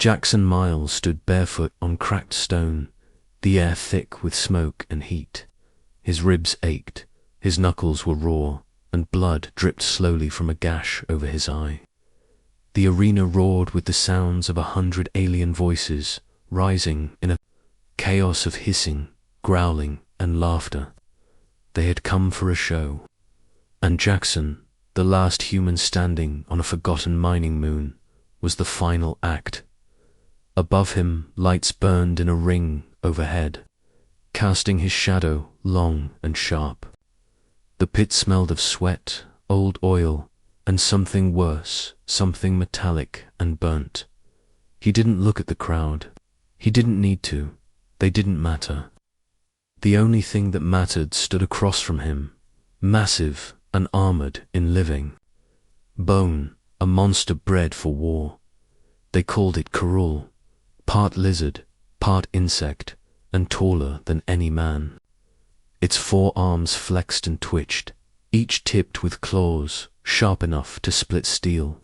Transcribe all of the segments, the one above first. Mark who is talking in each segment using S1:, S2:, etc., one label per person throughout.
S1: Jaxon Myles stood barefoot on cracked stone, the air thick with smoke and heat. His ribs ached, his knuckles were raw, and blood dripped slowly from a gash over his eye. The arena roared with the sounds of 100 alien voices, rising in a chaos of hissing, growling, and laughter. They had come for a show. And Jaxon, the last human standing on a forgotten mining moon, was the final act. Above him, lights burned in a ring overhead, casting his shadow long and sharp. The pit smelled of sweat, old oil, and something worse, something metallic and burnt. He didn't look at the crowd. He didn't need to. They didn't matter. The only thing that mattered stood across from him, massive and armored in living. Bone, a monster bred for war. They called it Karul, part lizard, part insect, and taller than any man. Its 4 arms flexed and twitched, each tipped with claws sharp enough to split steel.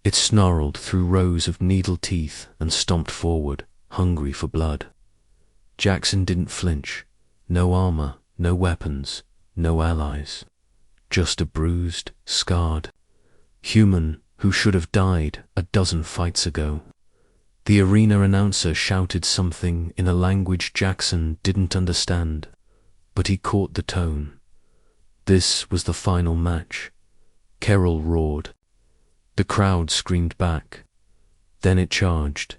S1: It snarled through rows of needle teeth and stomped forward, hungry for blood. Jaxon didn't flinch. No armor, no weapons, no allies. Just a bruised, scarred human who should have died a dozen fights ago. The arena announcer shouted something in a language Jaxon didn't understand, but he caught the tone. This was the final match. Karul roared. The crowd screamed back. Then it charged.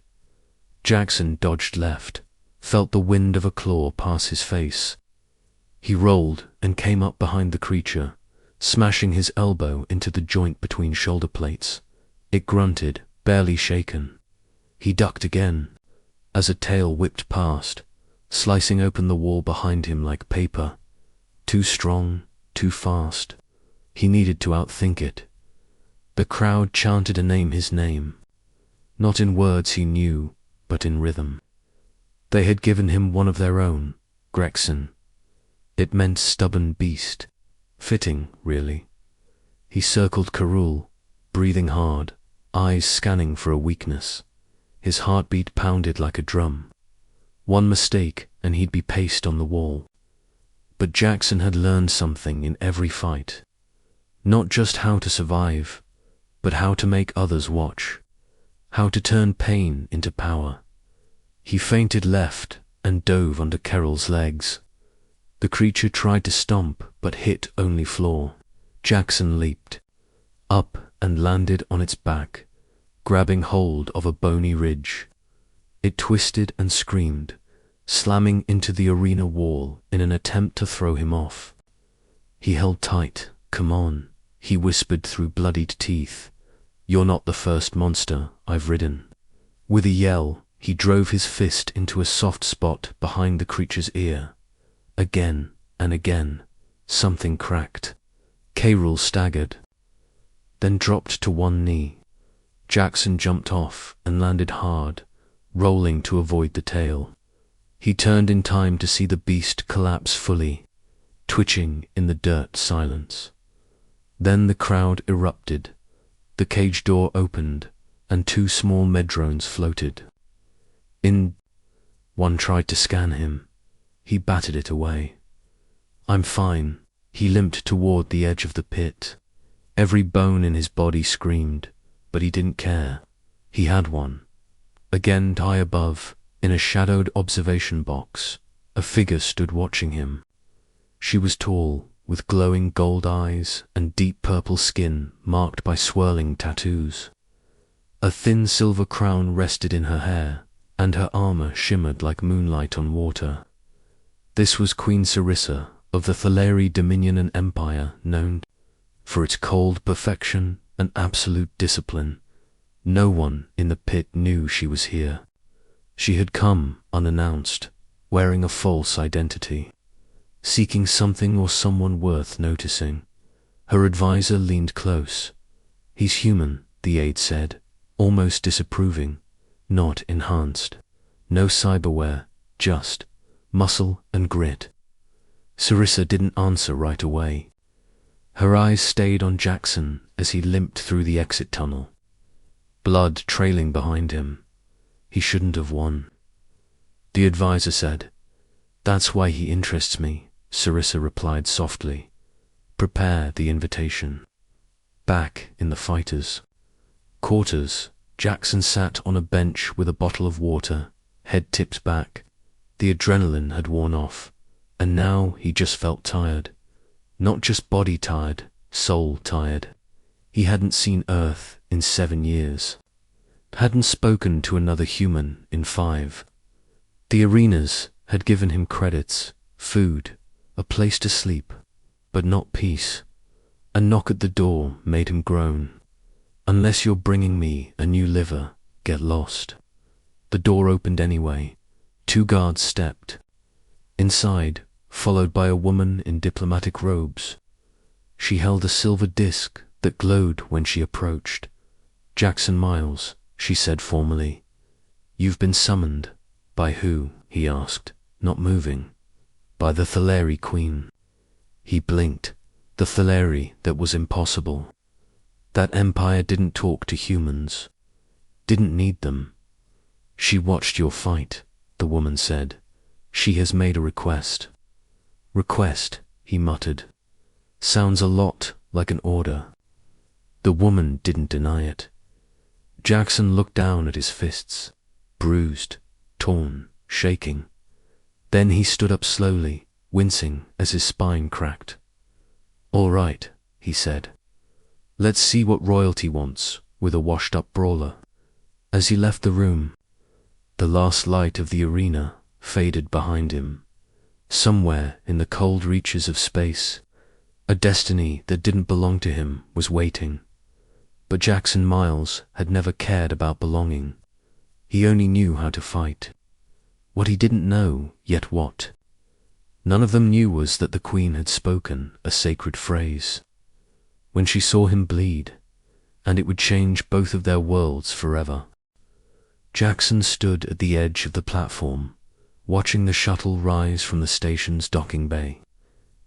S1: Jaxon dodged left, felt the wind of a claw pass his face. He rolled and came up behind the creature, smashing his elbow into the joint between shoulder plates. It grunted, barely shaken. He ducked again, as a tail whipped past, slicing open the wall behind him like paper. Too strong, too fast. He needed to outthink it. The crowd chanted his name, not in words he knew, but in rhythm. They had given him one of their own, Grexon. It meant stubborn beast. Fitting, really. He circled Karul, breathing hard, eyes scanning for a weakness. His heartbeat pounded like a drum. One mistake and he'd be pasted on the wall. But Jaxon had learned something in every fight. Not just how to survive, but how to make others watch. How to turn pain into power. He feinted left and dove under Karul's legs. The creature tried to stomp, but hit only floor. Jaxon leaped up and landed on its back, grabbing hold of a bony ridge. It twisted and screamed, slamming into the arena wall in an attempt to throw him off. He held tight. "Come on," he whispered through bloodied teeth. "You're not the first monster I've ridden." With a yell, he drove his fist into a soft spot behind the creature's ear. Again and again, something cracked. Karul staggered, then dropped to one knee. Jaxon jumped off and landed hard, rolling to avoid the tail. He turned in time to see the beast collapse fully, twitching in the dirt silence. Then the crowd erupted. The cage door opened, and 2 small medrones floated. One tried to scan him. He batted it away. "I'm fine." He limped toward the edge of the pit. Every bone in his body screamed, but he didn't care. He had one. Again high above, in a shadowed observation box, a figure stood watching him. She was tall, with glowing gold eyes and deep purple skin marked by swirling tattoos. A thin silver crown rested in her hair, and her armor shimmered like moonlight on water. This was Queen Sarissa of the Thal'ari Dominion and Empire, known for its cold perfection and absolute discipline. No one in the pit knew she was here. She had come unannounced, wearing a false identity, seeking something or someone worth noticing. Her advisor leaned close. "He's human," the aide said, almost disapproving. "Not enhanced. No cyberware, just muscle and grit." Sarissa didn't answer right away. Her eyes stayed on Jaxon as he limped through the exit tunnel, blood trailing behind him. He shouldn't have won. The advisor said. That's why he interests me, Sarissa replied softly. Prepare the invitation. Back in the fighters' quarters, Jaxon sat on a bench with a bottle of water, head tipped back. The adrenaline had worn off, and now he just felt tired. Not just body tired, soul tired. He hadn't seen Earth in 7 years. Hadn't spoken to another human in 5. The arenas had given him credits, food, a place to sleep, but not peace. A knock at the door made him groan. Unless you're bringing me a new liver, get lost. The door opened anyway. 2 guards stepped. Inside, followed by a woman in diplomatic robes. She held a silver disc that glowed when she approached. Jaxon Myles, she said formally. You've been summoned. By who? He asked, not moving. By the Thal'ari Queen. He blinked. The Thal'ari that was impossible. That empire didn't talk to humans. Didn't need them. She watched your fight, the woman said. She has made a request. Request, he muttered. Sounds a lot like an order. The woman didn't deny it. Jaxon looked down at his fists, bruised, torn, shaking. Then he stood up slowly, wincing as his spine cracked. All right, he said. Let's see what royalty wants with a washed-up brawler. As he left the room, the last light of the arena faded behind him. Somewhere in the cold reaches of space, a destiny that didn't belong to him was waiting. But Jaxon Myles had never cared about belonging. He only knew how to fight. What he didn't know, yet what? None of them knew was that the Queen had spoken a sacred phrase. When she saw him bleed, and it would change both of their worlds forever. Jaxon stood at the edge of the platform, watching the shuttle rise from the station's docking bay.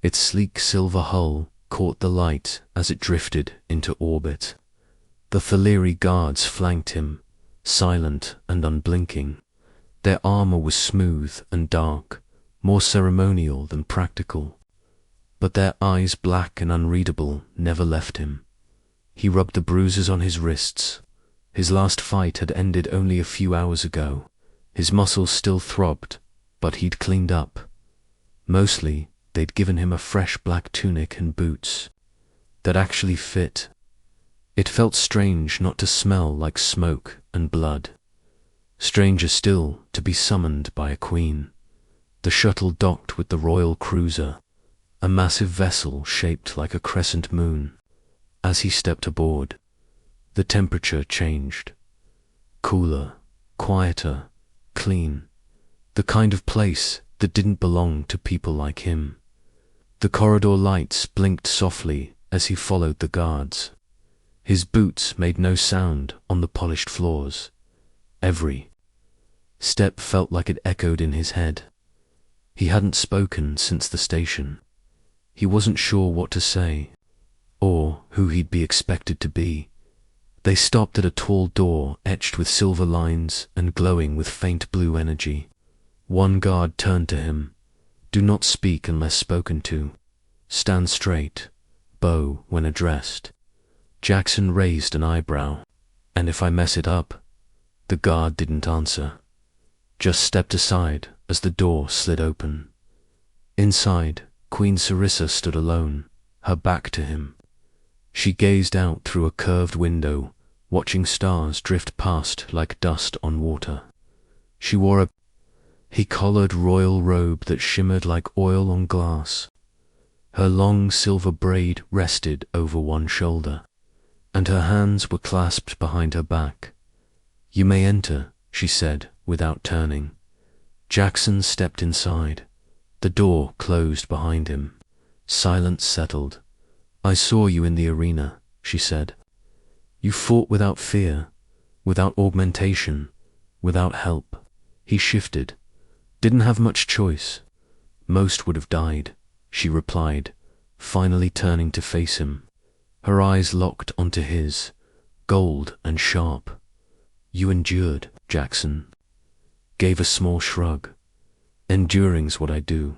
S1: Its sleek silver hull caught the light as it drifted into orbit. The Thal'ari guards flanked him, silent and unblinking. Their armor was smooth and dark, more ceremonial than practical. But their eyes, black and unreadable, never left him. He rubbed the bruises on his wrists. His last fight had ended only a few hours ago. His muscles still throbbed, but he'd cleaned up. Mostly, they'd given him a fresh black tunic and boots that actually fit. It felt strange not to smell like smoke and blood. Stranger still to be summoned by a queen. The shuttle docked with the royal cruiser, a massive vessel shaped like a crescent moon. As he stepped aboard, the temperature changed. Cooler, quieter, clean. The kind of place that didn't belong to people like him. The corridor lights blinked softly as he followed the guards. His boots made no sound on the polished floors. Every step felt like it echoed in his head. He hadn't spoken since the station. He wasn't sure what to say, or who he'd be expected to be. They stopped at a tall door etched with silver lines and glowing with faint blue energy. One guard turned to him. Do not speak unless spoken to. Stand straight. Bow when addressed. Jaxon raised an eyebrow. And if I mess it up? The guard didn't answer. Just stepped aside as the door slid open. Inside, Queen Sarissa stood alone, her back to him. She gazed out through a curved window, watching stars drift past like dust on water. She wore a he-collared royal robe that shimmered like oil on glass. Her long silver braid rested over one shoulder, and her hands were clasped behind her back. You may enter, she said, without turning. Jaxon stepped inside. The door closed behind him. Silence settled. I saw you in the arena, she said. You fought without fear, without augmentation, without help. He shifted. Didn't have much choice. Most would have died, she replied, finally turning to face him. Her eyes locked onto his, gold and sharp. You endured, Jaxon, gave a small shrug. Enduring's what I do.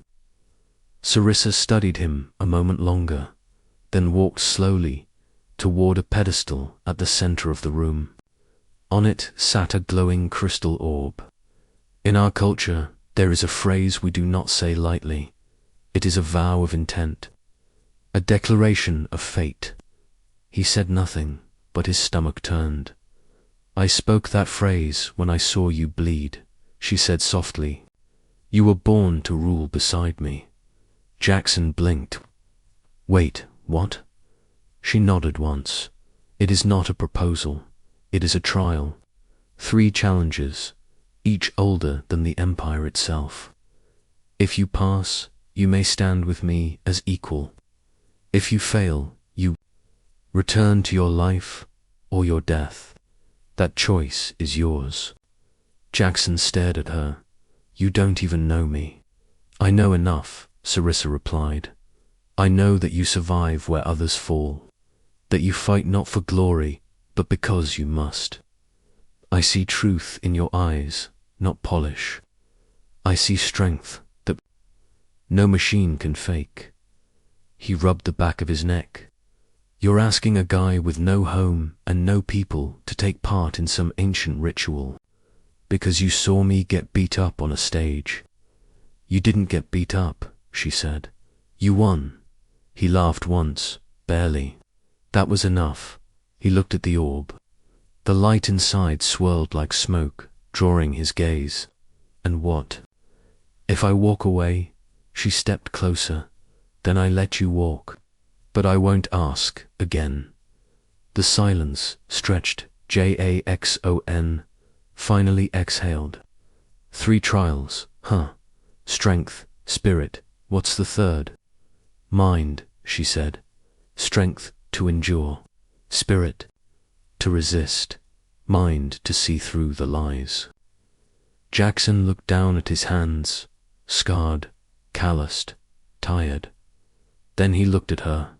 S1: Sarissa studied him a moment longer, then walked slowly toward a pedestal at the center of the room. On it sat a glowing crystal orb. In our culture, there is a phrase we do not say lightly. It is a vow of intent, a declaration of fate. He said nothing, but his stomach turned. I spoke that phrase when I saw you bleed, she said softly. You were born to rule beside me. Jaxon blinked. Wait, what? She nodded once. It is not a proposal. It is a trial. 3 challenges, each older than the Empire itself. If you pass, you may stand with me as equal. If you fail, you return to your life or your death. That choice is yours. Jaxon stared at her. You don't even know me. I know enough, Sarissa replied. I know that you survive where others fall, that you fight not for glory, but because you must. I see truth in your eyes, not polish. I see strength that no machine can fake. He rubbed the back of his neck. You're asking a guy with no home and no people to take part in some ancient ritual, because you saw me get beat up on a stage. You didn't get beat up, she said. You won. He laughed once, barely. That was enough. He looked at the orb. The light inside swirled like smoke, drawing his gaze. And what? If I walk away? She stepped closer. Then I let you walk. But I won't ask again. The silence stretched. Jaxon finally exhaled. 3 trials, huh? Strength, spirit, what's the third? Mind, she said. Strength to endure. Spirit to resist. Mind to see through the lies. Jaxon looked down at his hands, scarred, calloused, tired. Then he looked at her.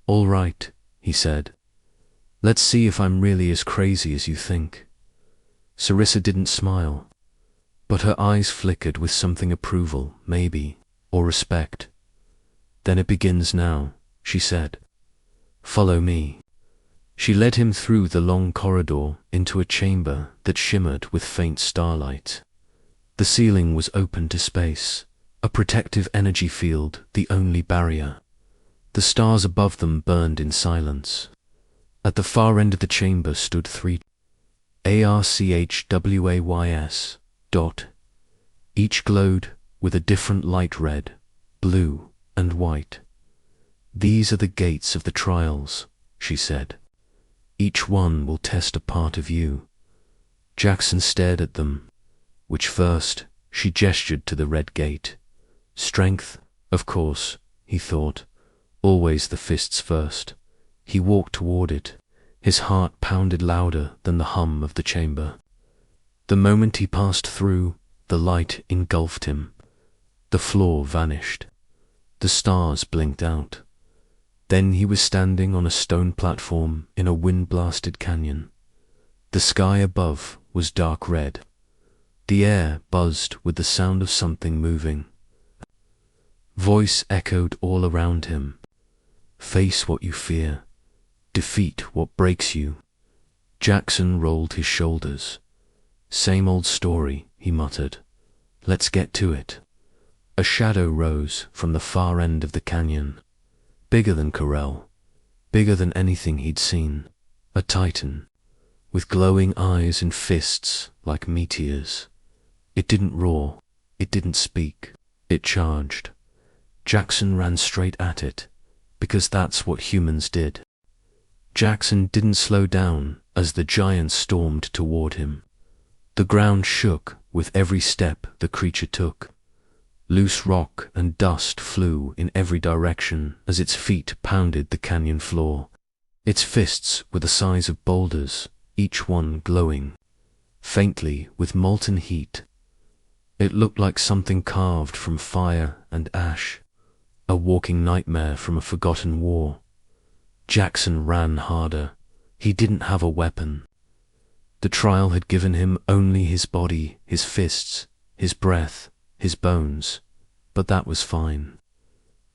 S1: All right, he said. Let's see if I'm really as crazy as you think. Sarissa didn't smile, but her eyes flickered with something approval, maybe, or respect. Then it begins now, she said. Follow me. She led him through the long corridor into a chamber that shimmered with faint starlight. The ceiling was open to space, a protective energy field, the only barrier. The stars above them burned in silence. At the far end of the chamber stood 3 ARCHWAYS. Each glowed with a different light red, blue, and white. These are the gates of the trials, she said. Each one will test a part of you. Jaxon stared at them. Which first? She gestured to the red gate. Strength, of course, he thought. Always the fists first. He walked toward it. His heart pounded louder than the hum of the chamber. The moment he passed through, the light engulfed him. The floor vanished. The stars blinked out. Then he was standing on a stone platform in a wind-blasted canyon. The sky above was dark red. The air buzzed with the sound of something moving. Voice echoed all around him. Face what you fear. Defeat what breaks you. Jaxon rolled his shoulders. Same old story, he muttered. Let's get to it. A shadow rose from the far end of the canyon. Bigger than Corel. Bigger than anything he'd seen. A titan. With glowing eyes and fists like meteors. It didn't roar. It didn't speak. It charged. Jaxon ran straight at it, because that's what humans did. Jaxon didn't slow down as the giant stormed toward him. The ground shook with every step the creature took. Loose rock and dust flew in every direction as its feet pounded the canyon floor. Its fists were the size of boulders, each one glowing, faintly with molten heat. It looked like something carved from fire and ash, a walking nightmare from a forgotten war. Jaxon ran harder. He didn't have a weapon. The trial had given him only his body, his fists, his breath, his bones, but that was fine.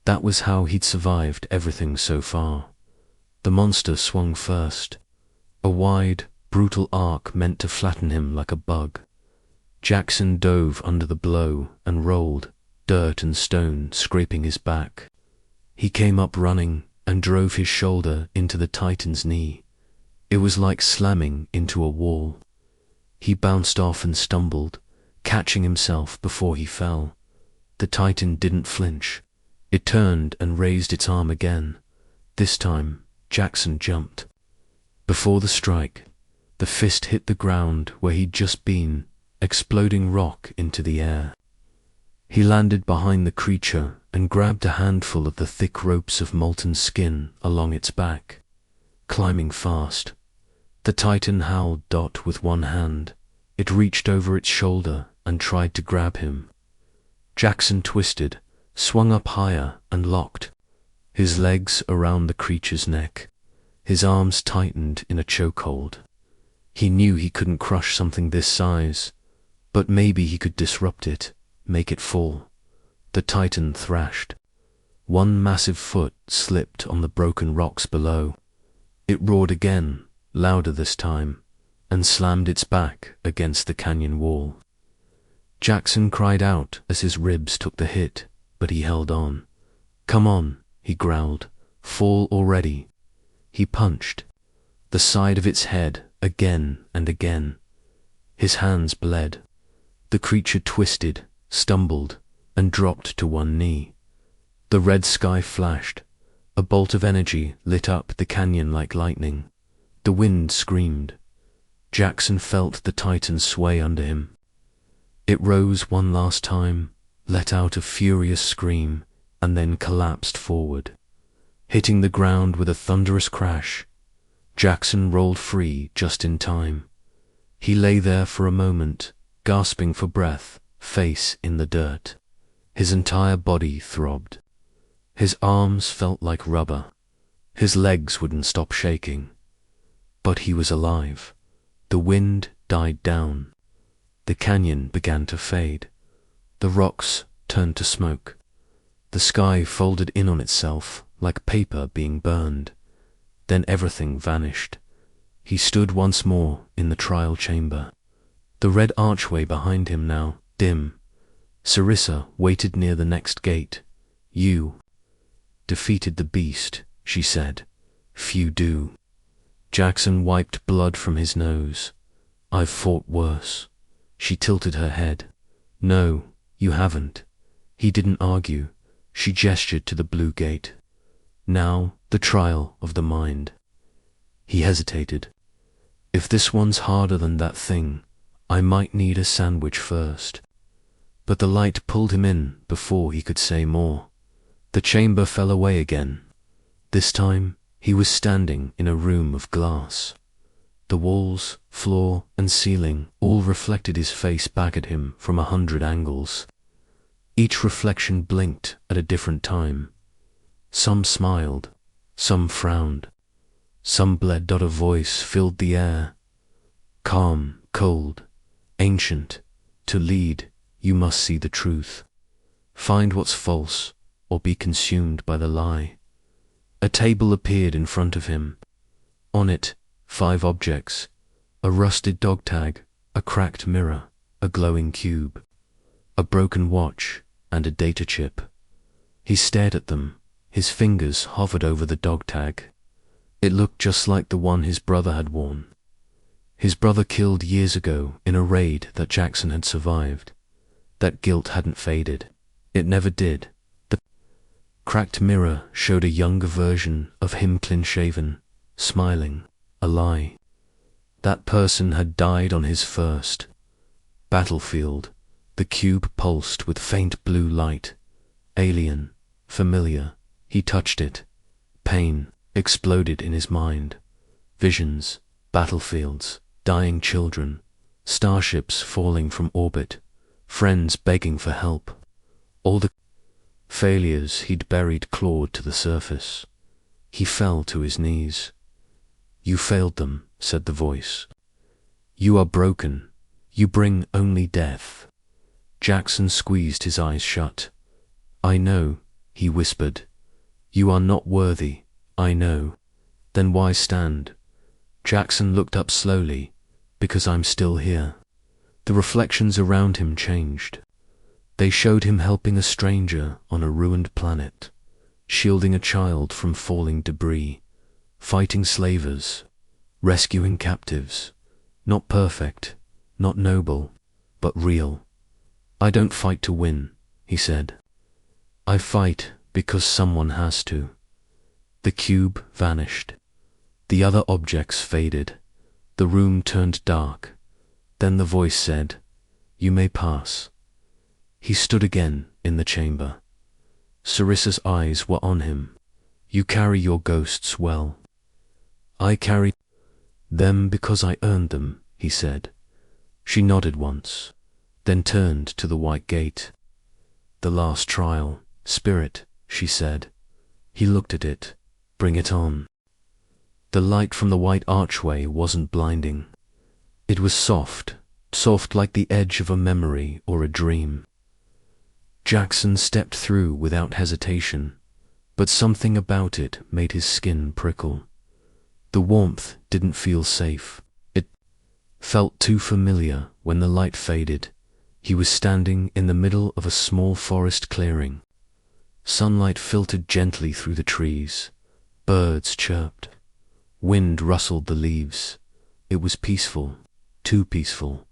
S1: That was how he'd survived everything so far. The monster swung first, a wide, brutal arc meant to flatten him like a bug. Jaxon dove under the blow and rolled, dirt and stone scraping his back. He came up running and drove his shoulder into the Titan's knee. It was like slamming into a wall. He bounced off and stumbled, catching himself before he fell. The Titan didn't flinch. It turned and raised its arm again. This time, Jaxon jumped. Before the strike, the fist hit the ground where he'd just been, exploding rock into the air. He landed behind the creature and grabbed a handful of the thick ropes of molten skin along its back. Climbing fast, the Titan howled with one hand. It reached over its shoulder and tried to grab him. Jaxon twisted, swung up higher and locked, his legs around the creature's neck. His arms tightened in a chokehold. He knew he couldn't crush something this size, but maybe he could disrupt it, make it fall. The Titan thrashed. One massive foot slipped on the broken rocks below. It roared again, louder this time, and slammed its back against the canyon wall. Jaxon cried out as his ribs took the hit, but he held on. "Come on," he growled. "Fall already." He punched the side of its head again and again. His hands bled. The creature twisted, stumbled, and dropped to one knee. The red sky flashed. A bolt of energy lit up the canyon like lightning. The wind screamed. Jaxon felt the Titan sway under him. It rose one last time, let out a furious scream, and then collapsed forward, hitting the ground with a thunderous crash. Jaxon rolled free just in time. He lay there for a moment, gasping for breath, face in the dirt. His entire body throbbed. His arms felt like rubber. His legs wouldn't stop shaking. But he was alive. The wind died down. The canyon began to fade. The rocks turned to smoke. The sky folded in on itself like paper being burned. Then everything vanished. He stood once more in the trial chamber. The red archway behind him now, dim. Sarissa waited near the next gate. "You defeated the beast," she said. "Few do." Jaxon wiped blood from his nose. "I've fought worse." She tilted her head. "No, you haven't." He didn't argue. She gestured to the blue gate. "Now, the trial of the mind." He hesitated. "If this one's harder than that thing, I might need a sandwich first." But the light pulled him in before he could say more. The chamber fell away again. This time, he was standing in a room of glass. The walls, floor, and ceiling all reflected his face back at him from 100 angles. Each reflection blinked at a different time. Some smiled, some frowned, some bled. A voice filled the air. Calm, cold, ancient. To lead, you must see the truth. Find what's false, or be consumed by the lie. A table appeared in front of him. On it, 5 objects: a rusted dog tag, a cracked mirror, a glowing cube, a broken watch, and a data chip. He stared at them. His fingers hovered over the dog tag. It looked just like the one his brother had worn. His brother killed years ago in a raid that Jaxon had survived. That guilt hadn't faded. It never did. The cracked mirror showed a younger version of him, clean-shaven, smiling, a lie. That person had died on his first battlefield. The cube pulsed with faint blue light. Alien, familiar. He touched it. Pain exploded in his mind. Visions, battlefields, dying children, starships falling from orbit, friends begging for help. All the failures he'd buried clawed to the surface. He fell to his knees. "You failed them," said the voice. You are broken. You bring only death. Jaxon squeezed his eyes shut. I know, he whispered. You are not worthy, I know. Then why stand? Jaxon looked up slowly. Because I'm still here. The reflections around him changed. They showed him helping a stranger on a ruined planet, shielding a child from falling debris, fighting slavers, rescuing captives. Not perfect, not noble, but real. I don't fight to win, he said. I fight because someone has to. The cube vanished. The other objects faded. The room turned dark. Then the voice said, You may pass. He stood again in the chamber. Sarissa's eyes were on him. You carry your ghosts well. I carry them because I earned them, he said. She nodded once, then turned to the white gate. The last trial, spirit, she said. He looked at it. Bring it on. The light from the white archway wasn't blinding. It was soft, soft like the edge of a memory or a dream. Jaxon stepped through without hesitation, but something about it made his skin prickle. The warmth didn't feel safe. It felt too familiar. When the light faded, he was standing in the middle of a small forest clearing. Sunlight filtered gently through the trees. Birds chirped. Wind rustled the leaves. It was peaceful, too peaceful.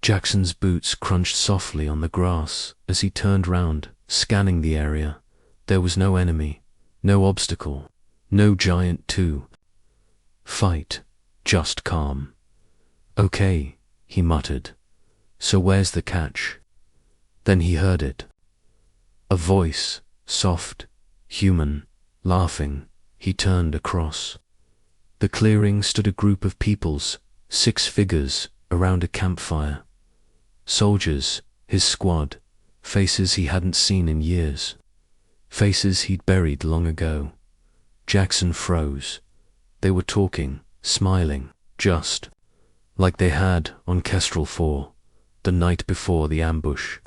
S1: Jaxon's boots crunched softly on the grass as he turned round, scanning the area. There was no enemy, no obstacle, no giant to fight, just calm. Okay, he muttered. So where's the catch? Then he heard it. A voice, soft, human, laughing. He turned across. The clearing stood a group of peoples, 6 figures, around a campfire. Soldiers, his squad, faces he hadn't seen in years. Faces he'd buried long ago. Jaxon froze. They were talking, smiling, just like they had on Kestrel 4, the night before the ambush.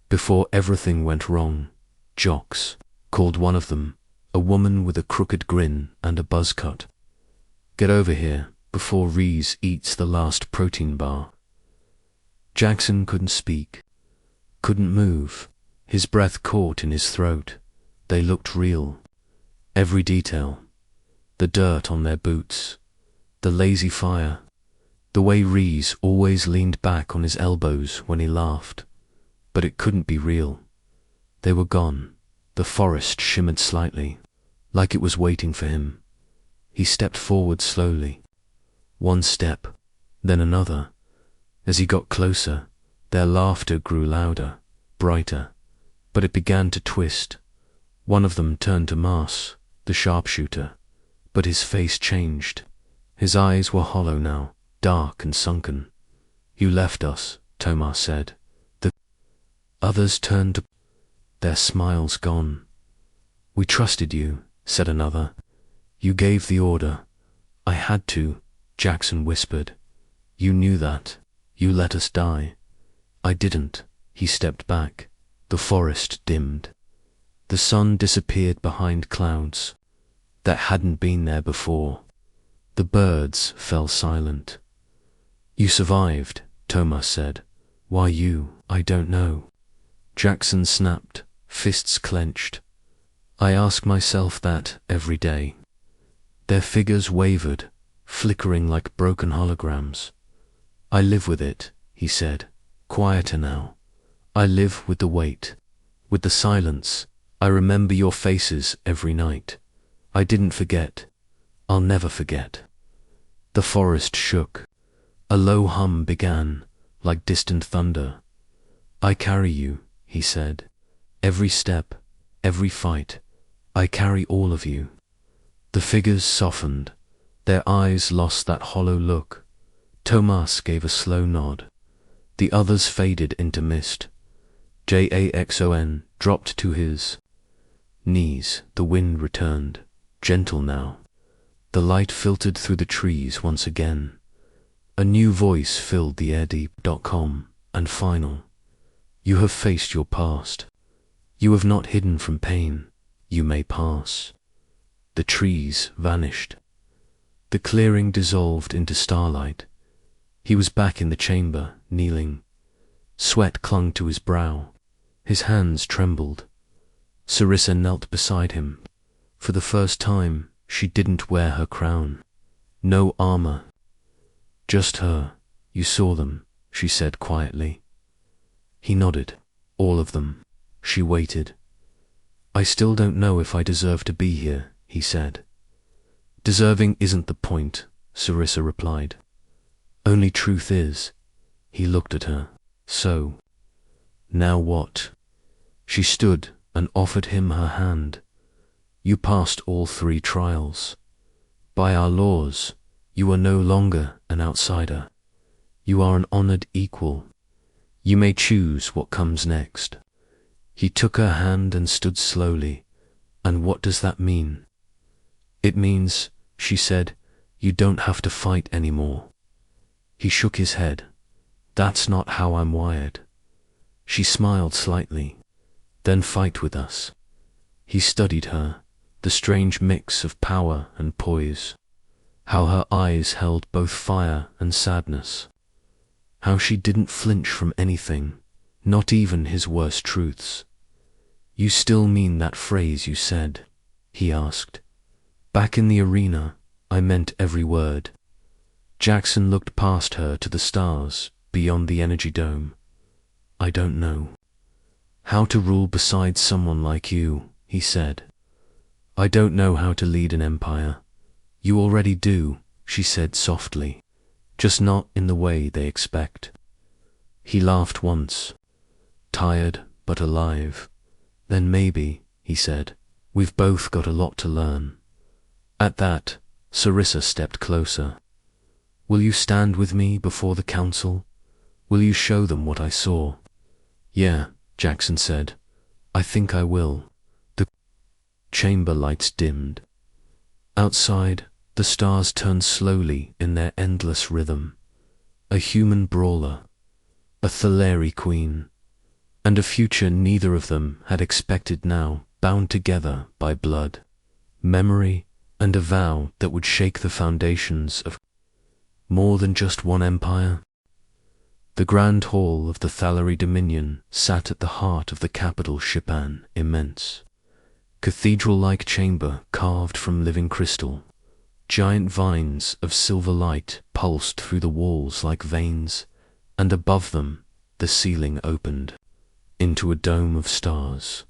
S1: Before everything went wrong. Jox, called one of them, a woman with a crooked grin and a buzz cut. Get over here, before Reese eats the last protein bar. Jaxon couldn't speak, couldn't move. His breath caught in his throat. They looked real. Every detail. The dirt on their boots. The lazy fire. The way Reese always leaned back on his elbows when he laughed. But it couldn't be real. They were gone. The forest shimmered slightly, like it was waiting for him. He stepped forward slowly. One step, then another. As he got closer, their laughter grew louder, brighter, but it began to twist. One of them turned to Mars, the sharpshooter, but his face changed. His eyes were hollow now, dark and sunken. You left us, Tomar said. The others turned to their smiles gone. We trusted you, said another. You gave the order. I had to, Jaxon whispered. You knew that. You let us die. I didn't. He stepped back. The forest dimmed. The sun disappeared behind clouds that hadn't been there before. The birds fell silent. You survived, Tomar said. Why you? I don't know. Jaxon snapped, fists clenched. I ask myself that every day. Their figures wavered, flickering like broken holograms. I live with it, he said, quieter now. I live with the weight, with the silence. I remember your faces every night. I didn't forget. I'll never forget. The forest shook. A low hum began, like distant thunder. I carry you, he said. Every step, every fight. I carry all of you. The figures softened. Their eyes lost that hollow look. Tomas gave a slow nod. The others faded into mist. Jaxon dropped to his knees. The wind returned, gentle now. The light filtered through the trees once again. A new voice filled the air deep.com, and final. You have faced your past. You have not hidden from pain. You may pass. The trees vanished. The clearing dissolved into starlight. He was back in the chamber, kneeling. Sweat clung to his brow. His hands trembled. Sarissa knelt beside him. For the first time, she didn't wear her crown. No armor. Just her. You saw them, she said quietly. He nodded. All of them. She waited. I still don't know if I deserve to be here, he said. Deserving isn't the point, Sarissa replied. Only truth is. He looked at her. So. Now what? She stood and offered him her hand. You passed all 3 trials. By our laws, you are no longer an outsider. You are an honored equal. You may choose what comes next. He took her hand and stood slowly. And what does that mean? It means, she said, you don't have to fight anymore. He shook his head. That's not how I'm wired. She smiled slightly. Then fight with us. He studied her, the strange mix of power and poise. How her eyes held both fire and sadness. How she didn't flinch from anything, not even his worst truths. You still mean that phrase you said? He asked. Back in the arena, I meant every word. Jaxon looked past her to the stars, beyond the energy dome. I don't know how to rule beside someone like you, he said. I don't know how to lead an empire. You already do, she said softly, just not in the way they expect. He laughed once, tired but alive. Then maybe, he said, we've both got a lot to learn. At that, Sarissa stepped closer. Will you stand with me before the council? Will you show them what I saw? Yeah, Jaxon said. I think I will. The chamber lights dimmed. Outside, the stars turned slowly in their endless rhythm. A human brawler, a Thal'ari queen, and a future neither of them had expected now, bound together by blood, memory, and a vow that would shake the foundations of more than just one empire. The grand hall of the Thal'ari Dominion sat at the heart of the capital Shipan, immense. Cathedral-like chamber carved from living crystal. Giant vines of silver light pulsed through the walls like veins, and above them the ceiling opened into a dome of stars.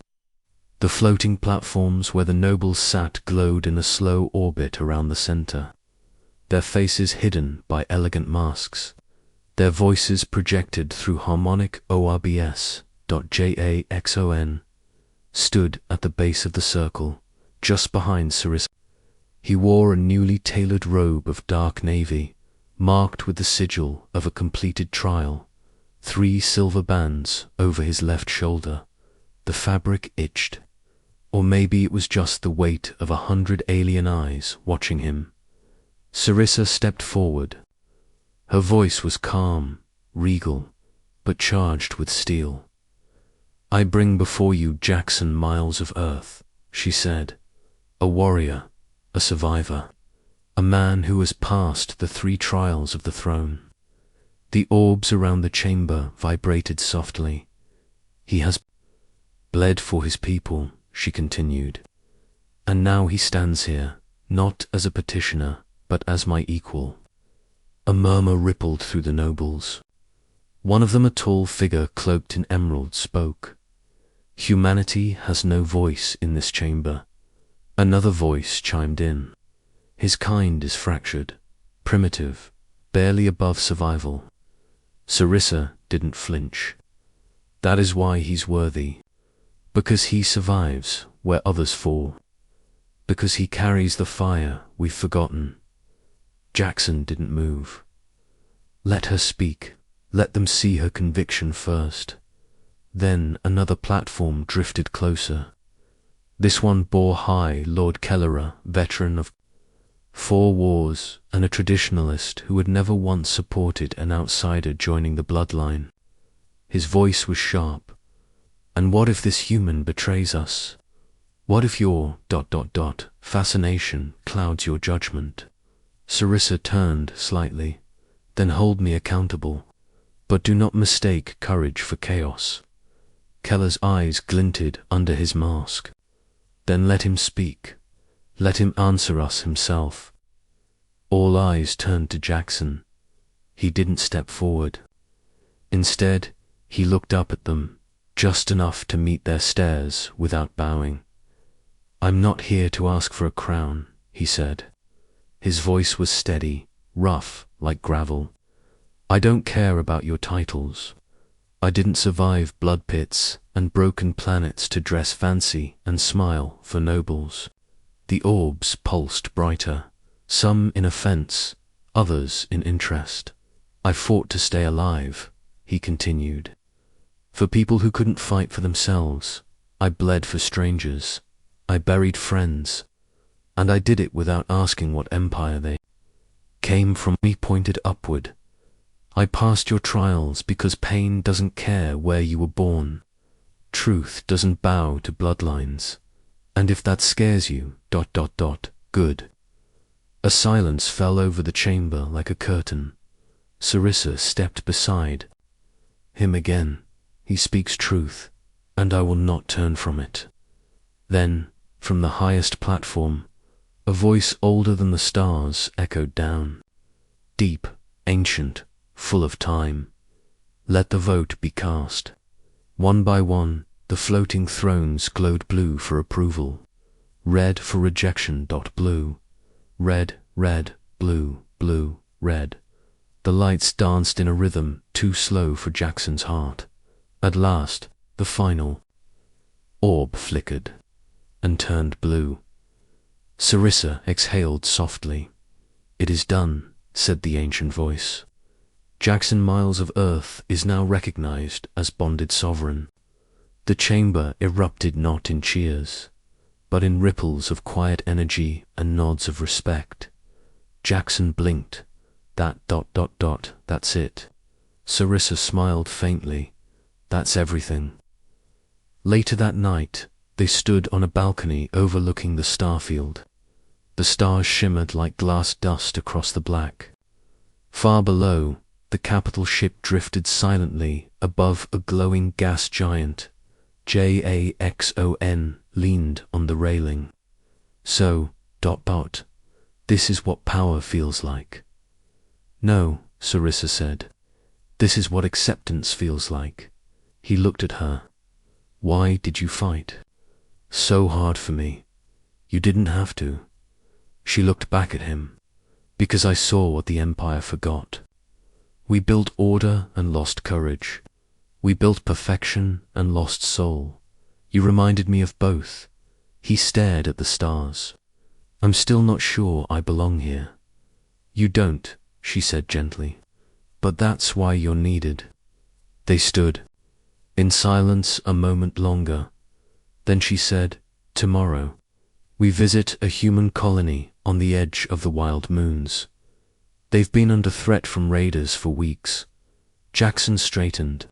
S1: The floating platforms where the nobles sat glowed in a slow orbit around the center, their faces hidden by elegant masks, their voices projected through harmonic ORBS. Jaxon stood at the base of the circle, just behind Sarissa. He wore a newly tailored robe of dark navy, marked with the sigil of a completed trial, 3 silver bands over his left shoulder. The fabric itched. Or maybe it was just the weight of 100 alien eyes watching him. Sarissa stepped forward. Her voice was calm, regal, but charged with steel. I bring before you Jaxon Myles of Earth, she said, a warrior, a survivor, a man who has passed the 3 trials of the throne. The orbs around the chamber vibrated softly. He has bled for his people, she continued, and now he stands here, not as a petitioner, but as my equal. A murmur rippled through the nobles. One of them, a tall figure cloaked in emerald, spoke. Humanity has no voice in this chamber. Another voice chimed in. His kind is fractured, primitive, barely above survival. Sarissa didn't flinch. That is why he's worthy. Because he survives where others fall. Because he carries the fire we've forgotten. Jaxon didn't move. Let her speak. Let them see her conviction first. Then another platform drifted closer. This one bore high Lord Kellerer, veteran of 4 wars, and a traditionalist who had never once supported an outsider joining the bloodline. His voice was sharp. And what if this human betrays us? What if your ... fascination clouds your judgment? Sarissa turned slightly. Then hold me accountable. But do not mistake courage for chaos. Keller's eyes glinted under his mask. Then let him speak. Let him answer us himself. All eyes turned to Jaxon. He didn't step forward. Instead, he looked up at them, just enough to meet their stares without bowing. I'm not here to ask for a crown, he said. His voice was steady, rough like gravel. I don't care about your titles. I didn't survive blood pits and broken planets to dress fancy and smile for nobles. The orbs pulsed brighter, some in offense, others in interest. I fought to stay alive, he continued. For people who couldn't fight for themselves, I bled for strangers. I buried friends. And I did it without asking what empire they came from. He pointed upward. I passed your trials because pain doesn't care where you were born. Truth doesn't bow to bloodlines. And if that scares you, ... good. A silence fell over the chamber like a curtain. Sarissa stepped beside him again. He speaks truth, and I will not turn from it. Then, from the highest platform, a voice older than the stars echoed down. Deep, ancient, full of time. Let the vote be cast. One by one, the floating thrones glowed blue for approval. Red for rejection. Blue. Red, red, blue, blue, red. The lights danced in a rhythm too slow for Jaxon's heart. At last, the final orb flickered and turned blue. Sarissa exhaled softly. It is done, said the ancient voice. Jaxon Myles of Earth is now recognized as bonded sovereign. The chamber erupted not in cheers, but in ripples of quiet energy and nods of respect. Jaxon blinked. That's it. Sarissa smiled faintly. That's everything. Later that night, they stood on a balcony overlooking the starfield. The stars shimmered like glass dust across the black. Far below, the capital ship drifted silently above a glowing gas giant. Jaxon leaned on the railing. So, ... this is what power feels like. No, Sarissa said. This is what acceptance feels like. He looked at her. Why did you fight? So hard for me. You didn't have to. She looked back at him. Because I saw what the Empire forgot. We built order and lost courage. We built perfection and lost soul. You reminded me of both. He stared at the stars. I'm still not sure I belong here. You don't, she said gently. But that's why you're needed. They stood in silence a moment longer. Then she said, tomorrow, we visit a human colony on the edge of the wild moons. They've been under threat from raiders for weeks. Jaxon straightened.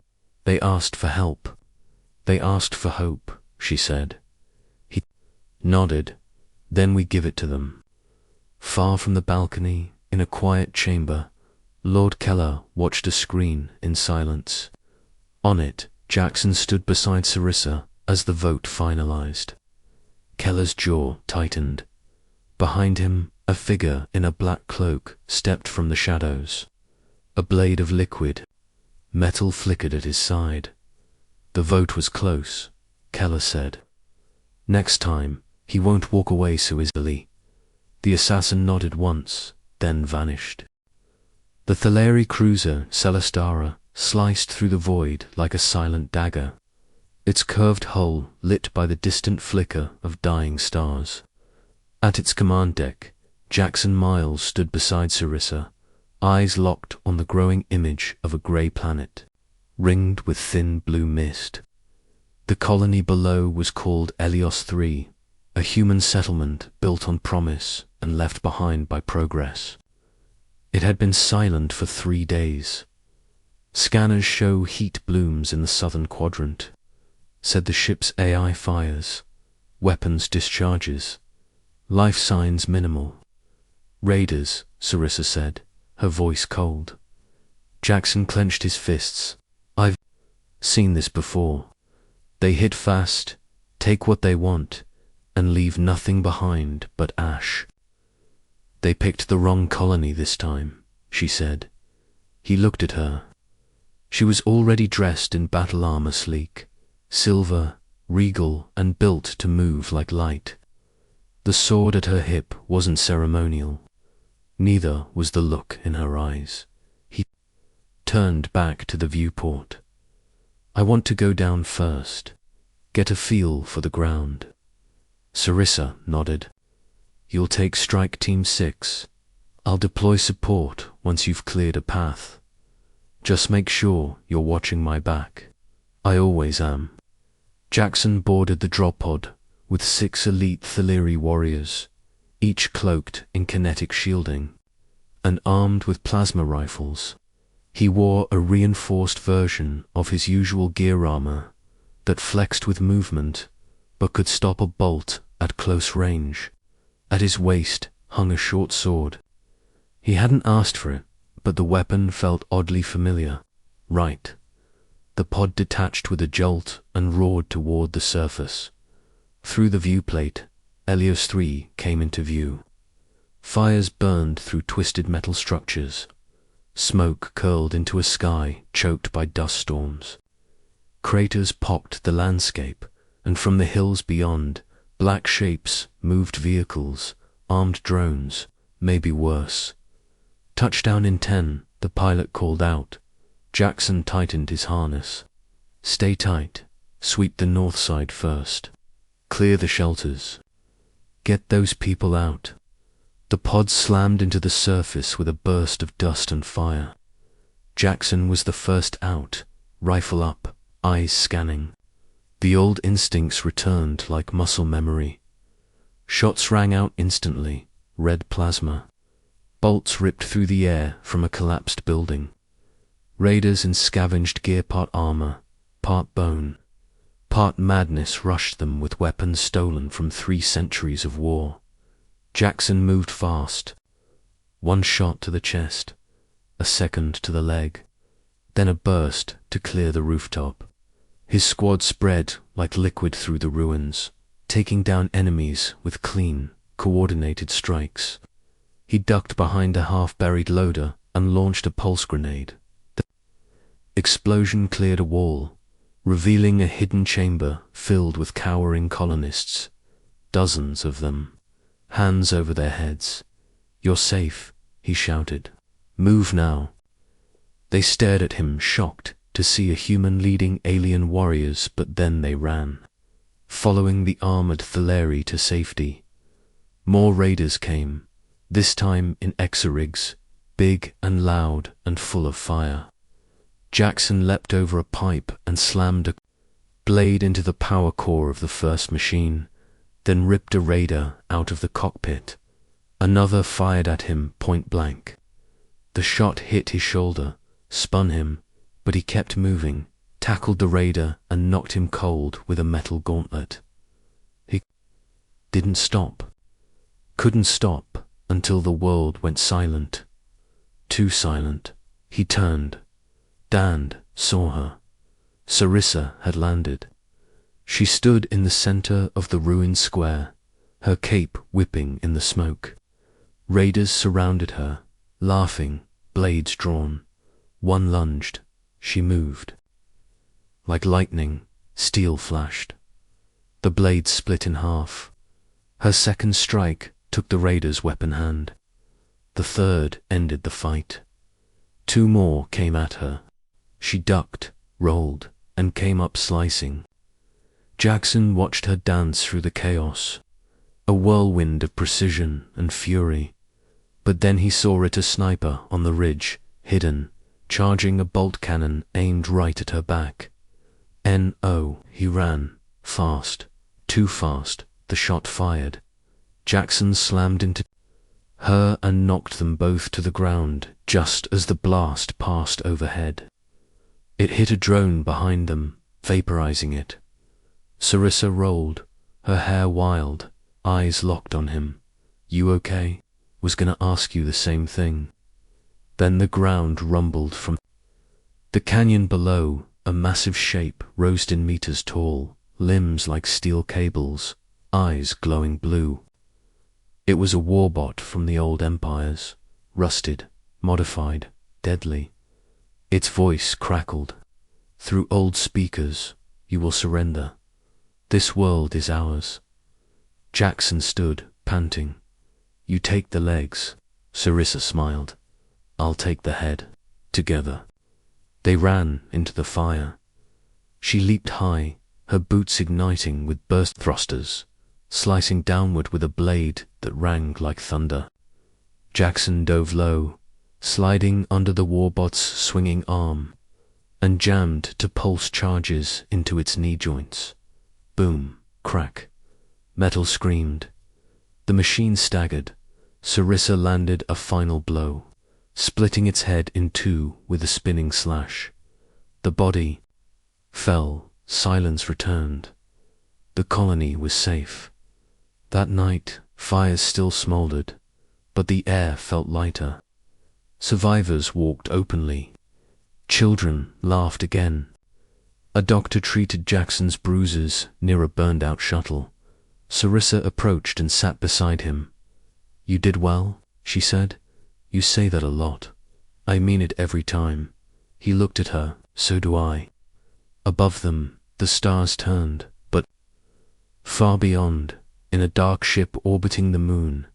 S1: They asked for help. They asked for hope, she said. He nodded. Then we give it to them. Far from the balcony, in a quiet chamber, Lord Keller watched a screen in silence. On it, Jaxon stood beside Sarissa as the vote finalized. Keller's jaw tightened. Behind him, a figure in a black cloak stepped from the shadows. A blade of liquid metal flickered at his side. The vote was close, Keller said. Next time, he won't walk away so easily. The assassin nodded once, then vanished. The Thal'ari cruiser Celestara sliced through the void like a silent dagger, its curved hull lit by the distant flicker of dying stars. At its command deck, Jaxon Myles stood beside Sarissa, eyes locked on the growing image of a grey planet, ringed with thin blue mist. The colony below was called Helios III, a human settlement built on promise and left behind by progress. It had been silent for 3 days. Scanners show heat blooms in the southern quadrant, said the ship's AI fires, weapons discharges, life signs minimal. Raiders, Sarissa said, her voice cold. Jaxon clenched his fists. I've seen this before. They hit fast, take what they want, and leave nothing behind but ash. They picked the wrong colony this time, she said. He looked at her. She was already dressed in battle armor sleek, silver, regal, and built to move like light. The sword at her hip wasn't ceremonial. Neither was the look in her eyes. He turned back to the viewport. I want to go down first, get a feel for the ground. Sarissa nodded. You'll take Strike Team 6. I'll deploy support once you've cleared a path. Just make sure you're watching my back. I always am. Jaxon boarded the drop pod with 6 elite Thal'ari warriors, each cloaked in kinetic shielding and armed with plasma rifles. He wore a reinforced version of his usual gear armor that flexed with movement but could stop a bolt at close range. At his waist hung a short sword. He hadn't asked for it, but the weapon felt oddly familiar. Right. The pod detached with a jolt and roared toward the surface. Through the viewplate, Helios 3 came into view. Fires burned through twisted metal structures. Smoke curled into a sky choked by dust storms. Craters pocked the landscape, and from the hills beyond, black shapes moved vehicles, armed drones, maybe worse. Touchdown in 10, the pilot called out. Jaxon tightened his harness. Stay tight. Sweep the north side first. Clear the shelters. Get those people out. The pod slammed into the surface with a burst of dust and fire. Jaxon was the first out, rifle up, eyes scanning. The old instincts returned like muscle memory. Shots rang out instantly, red plasma. Bolts ripped through the air from a collapsed building. Raiders in scavenged gear part armor, part bone, part madness rushed them with weapons stolen from 3 centuries of war. Jaxon moved fast. 1 shot to the chest, a second to the leg, then a burst to clear the rooftop. His squad spread like liquid through the ruins, taking down enemies with clean, coordinated strikes. He ducked behind a half-buried loader and launched a pulse grenade. The explosion cleared a wall, revealing a hidden chamber filled with cowering colonists, dozens of them, hands over their heads. You're safe, he shouted. Move now. They stared at him, shocked to see a human leading alien warriors, but then they ran, following the armored Thal'ari to safety. More raiders came, this time in exorigs, big and loud and full of fire. Jaxon leapt over a pipe and slammed a blade into the power core of the first machine, then ripped a raider out of the cockpit. Another fired at him point blank. The shot hit his shoulder, spun him, but he kept moving, tackled the raider and knocked him cold with a metal gauntlet. He didn't stop. Couldn't stop until the world went silent. Too silent. He turned. Dand saw her. Sarissa had landed. She stood in the center of the ruined square, her cape whipping in the smoke. Raiders surrounded her, laughing, blades drawn. One lunged. She moved. Like lightning, steel flashed. The blade split in half. Her second strike took the raider's weapon hand. The third ended the fight. 2 more came at her. She ducked, rolled, and came up slicing. Jaxon watched her dance through the chaos, a whirlwind of precision and fury. But then he saw it a sniper on the ridge, hidden, charging a bolt cannon aimed right at her back. No, he ran, fast, too fast, the shot fired. Jaxon slammed into her and knocked them both to the ground just as the blast passed overhead. It hit a drone behind them, vaporizing it. Sarissa rolled, her hair wild, eyes locked on him. "You okay?" "Was gonna ask you the same thing." Then the ground rumbled from the canyon below. A massive shape rose 10 meters tall, limbs like steel cables, eyes glowing blue. It was a warbot from the old empires, rusted, modified, deadly. Its voice crackled. "Through old speakers, you will surrender. This world is ours." Jaxon stood, panting. "You take the legs," Sarissa smiled. "I'll take the head." Together. They ran into the fire. She leaped high, her boots igniting with burst thrusters, slicing downward with a blade that rang like thunder. Jaxon dove low, sliding under the warbot's swinging arm, and jammed to pulse charges into its knee joints. Boom, crack. Metal screamed. The machine staggered. Sarissa landed a final blow, splitting its head in two with a spinning slash. The body fell. Silence returned. The colony was safe. That night, fires still smoldered, but the air felt lighter. Survivors walked openly. Children laughed again. A doctor treated Jaxon's bruises near a burned-out shuttle. Sarissa approached and sat beside him. "You did well," she said. "You say that a lot. I mean it every time." He looked at her. "So do I." Above them, the stars turned, but far beyond, in a dark ship orbiting the moon,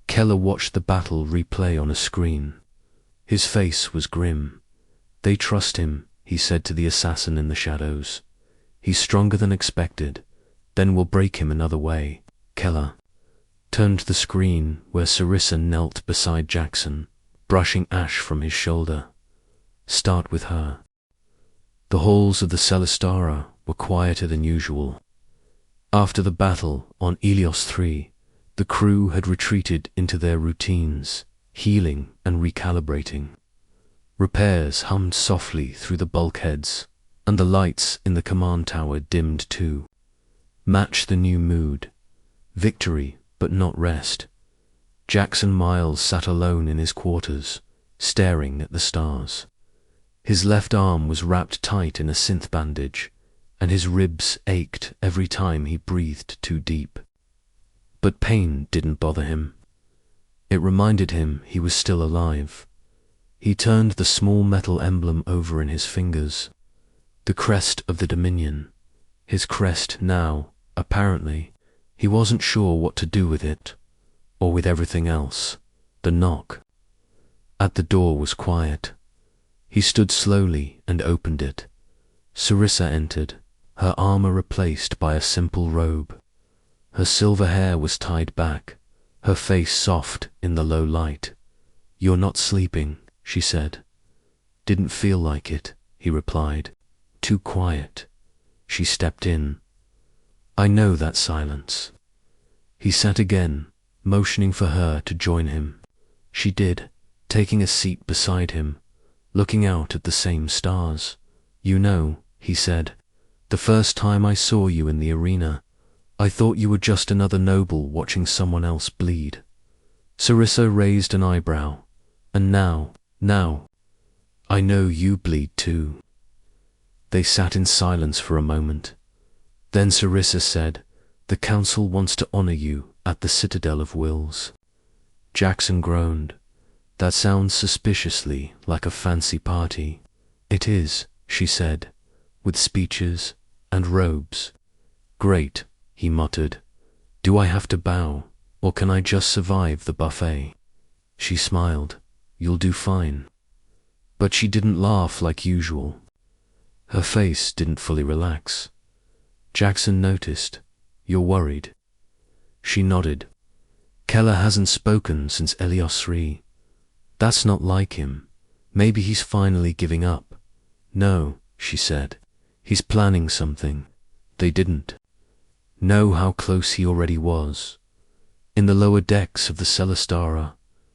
S1: Keller watched the battle replay on a screen. His face was grim. "They trust him," he said to the assassin in the shadows. "He's stronger than expected. Then we'll break him another way." Keller turned to the screen where Sarissa knelt beside Jaxon, brushing ash from his shoulder. "Start with her." The halls of the Celestara were quieter than usual. After the battle on Helios 3, the crew had retreated into their routines, healing and recalibrating. Repairs hummed softly through the bulkheads, and the lights in the command tower dimmed too. Match the new mood. Victory, but not rest. Jaxon Myles sat alone in his quarters, staring at the stars. His left arm was wrapped tight in a synth bandage, and his ribs ached every time he breathed too deep. But pain didn't bother him. It reminded him he was still alive. He turned the small metal emblem over in his fingers. The crest of the Dominion. His crest now, apparently. He wasn't sure what to do with it, or with everything else. The knock at the door was quiet. He stood slowly and opened it. Sarissa entered, her armor replaced by a simple robe. Her silver hair was tied back, her face soft in the low light. "You're not sleeping," she said. "Didn't feel like it," he replied. "Too quiet." She stepped in. "I know that silence." He sat again, motioning for her to join him. She did, taking a seat beside him, looking out at the same stars. "You know," he said, "the first time I saw you in the arena, I thought you were just another noble watching someone else bleed." Sarissa raised an eyebrow. "And now, I know you bleed too." They sat in silence for a moment. Then Sarissa said, "The Council wants to honor you at the Citadel of Wills." Jaxon groaned. "That sounds suspiciously like a fancy party." "It is," she said, "with speeches and robes." "Great," he muttered. "Do I have to bow, or can I just survive the buffet?" She smiled. "You'll do fine." But she didn't laugh like usual. Her face didn't fully relax. Jaxon noticed. "You're worried." She nodded. "Keller hasn't spoken since Helios 3. That's not like him. Maybe he's finally giving up." "No," she said. "He's planning something." They didn't know how close he already was. In the lower decks of the Celestara,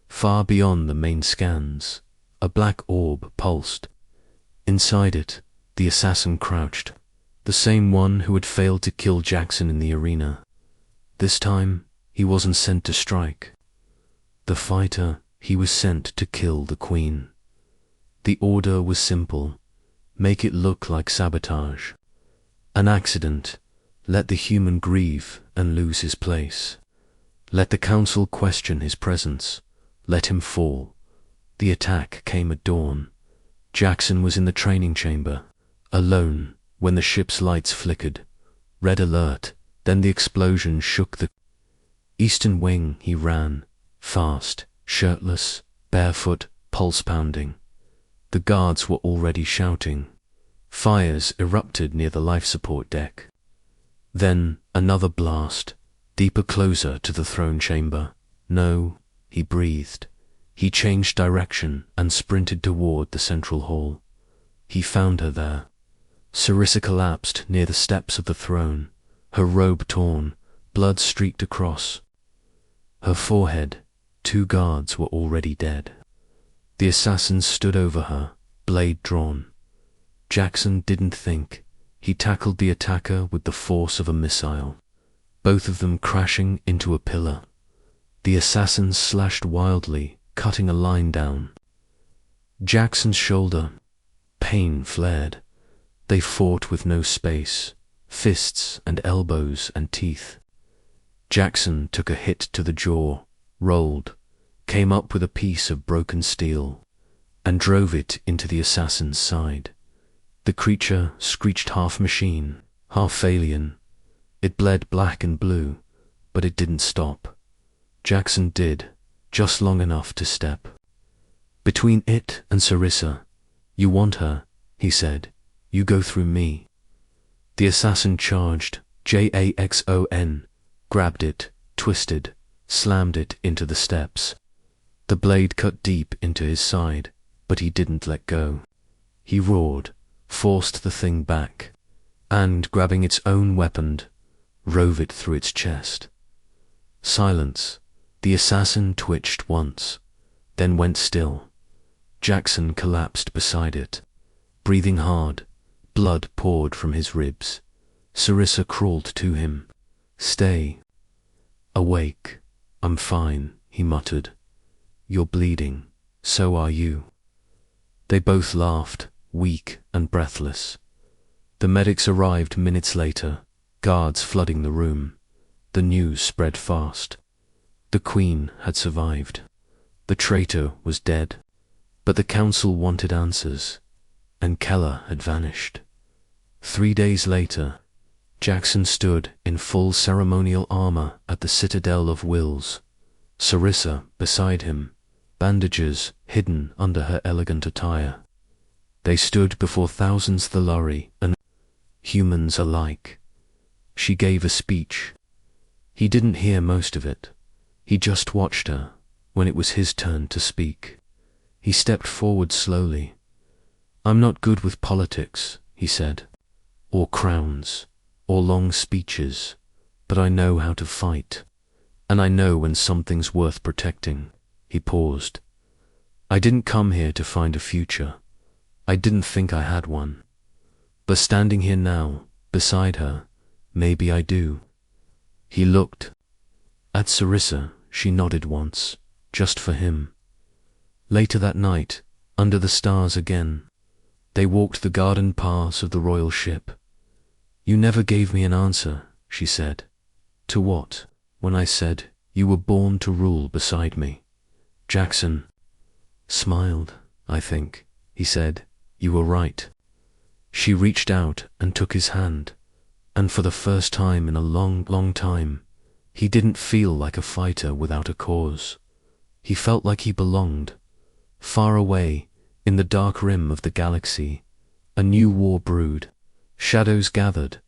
S1: Far beyond the main scans, a black orb pulsed. Inside it, the assassin crouched, the same one who had failed to kill Jaxon in the arena. This time, he wasn't sent to strike. The fighter, he was sent to kill the Queen. The order was simple: make it look like sabotage. An accident. Let the human grieve and lose his place. Let the council question his presence. Let him fall. The attack came at dawn. Jaxon was in the training chamber, alone, when the ship's lights flickered. Red alert, then the explosion shook the eastern wing. He ran, fast, shirtless, barefoot, pulse pounding. The guards were already shouting. Fires erupted near the life support deck. Then another blast, deeper, closer to the throne chamber. No, he breathed. He changed direction and sprinted toward the central hall. He found her there. Sarissa collapsed near the steps of the throne, her robe torn, blood streaked across her forehead. 2 guards were already dead. The assassins stood over her, blade drawn. Jaxon didn't think. He tackled the attacker with the force of a missile, both of them crashing into a pillar. The assassins slashed wildly, cutting a line down Jackson's shoulder. Pain flared. They fought with no space, fists and elbows and teeth. Jaxon took a hit to the jaw, rolled, came up with a piece of broken steel, and drove it into the assassin's side. The creature screeched, half machine, half alien. It bled black and blue, but it didn't stop. Jaxon did, just long enough to step between it and Sarissa. You want her, he said. You go through me. The assassin charged, Jaxon, grabbed it, twisted, slammed it into the steps. The blade cut deep into his side, but he didn't let go. He roared, forced the thing back, and, grabbing its own weapon, rove it through its chest. Silence. The assassin twitched once, then went still. Jaxon collapsed beside it, breathing hard. Blood poured from his ribs. Sarissa crawled to him. Stay. Awake. I'm fine, he muttered. You're bleeding. So are you. They both laughed, weak and breathless. The medics arrived minutes later, guards flooding the room. The news spread fast. The Queen had survived. The traitor was dead. But the council wanted answers, and Keller had vanished. 3 days later, Jaxon stood in full ceremonial armor at the Citadel of Wills. Sarissa beside him, bandages hidden under her elegant attire. They stood before thousands Thal'ari and humans alike. She gave a speech. He didn't hear most of it. He just watched her when it was his turn to speak. He stepped forward slowly. I'm not good with politics, he said, or crowns, or long speeches, but I know how to fight, and I know when something's worth protecting. He paused. I didn't come here to find a future. I didn't think I had one. But standing here now, beside her, maybe I do. He looked at Sarissa. She nodded once, just for him. Later that night, under the stars again, they walked the garden paths of the royal ship. You never gave me an answer, she said. To what? When I said you were born to rule beside me. Jaxon smiled. I think, he said, you were right. She reached out and took his hand, and for the first time in a long, long time, he didn't feel like a fighter without a cause. He felt like he belonged. Far away, in the dark rim of the galaxy, a new war brewed. Shadows gathered,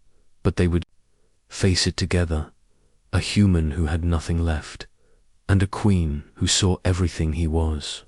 S1: but they would face it together. A human who had nothing left, and a queen who saw everything he was.